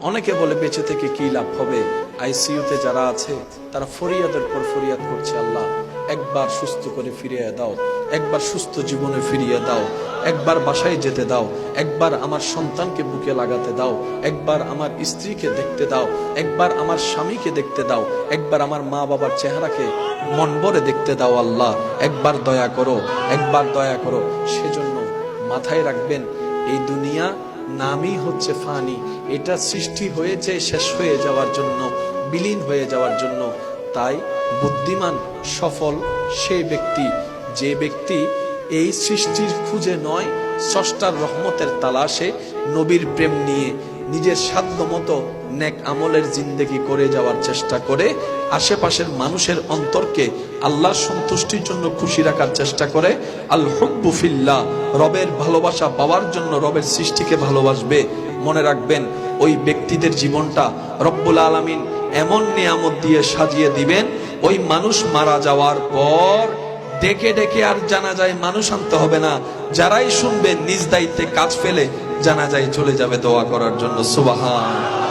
অনেকে বলে বেঁচে থেকে কি লাভ হবে। আইসিইউতে যারা আছে তারা ফরিয়াদের পর ফরিয়াদ করছে, আল্লাহ একবার সুস্থ করে ফিরিয়ে দাও, একবার সুস্থ জীবনে ফিরিয়ে দাও, একবার বাসায় যেতে দাও, একবার আমার সন্তানকে বুকে লাগাতে দাও, একবার আমার স্ত্রীকে দেখতে দাও, একবার আমার স্বামীকে দেখতে দাও, একবার আমার মা বাবার চেহারাকে মন ভরে দেখতে দাও। আল্লাহ একবার দয়া করো, একবার দয়া করো। সেজন্য মাথায় রাখবেন, এই দুনিয়া নামই হচ্ছে ফানি। এটা সৃষ্টি হয়েছে শেষ হয়ে যাওয়ার জন্য, বিলীন হয়ে যাওয়ার জন্য। তাই বুদ্ধিমান সফল সেই ব্যক্তি, যে ব্যক্তি এই সৃষ্টির খুঁজে নয়, স্রষ্টার রহমতের তালাশে নবীর প্রেম নিয়ে নিজের সাধ্য মতো নেক আমলের জিন্দেগি করে যাওয়ার চেষ্টা করে, আশেপাশের মানুষের অন্তরকে আল্লাহর সন্তুষ্টির জন্য খুশি রাখার চেষ্টা করে। আল হুব্বু ফিল্লাহ, রবের ভালোবাসা পাওয়ার জন্য রবের সৃষ্টিকে ভালোবাসবে। মনে রাখবেন, ওই ব্যক্তিদের জীবনটা রব্বুল আলামিন এমন নিয়ামত দিয়ে সাজিয়ে দিবেন, ওই মানুষ মারা যাওয়ার পর ডেকে ডেকে আর জানাজায় মানুষ আনতে হবে না। যারাই শুনবে নিজ দায়িত্বে কাজ ফেলে জানাজায় চলে যাবে দোয়া করার জন্য। সুবহান।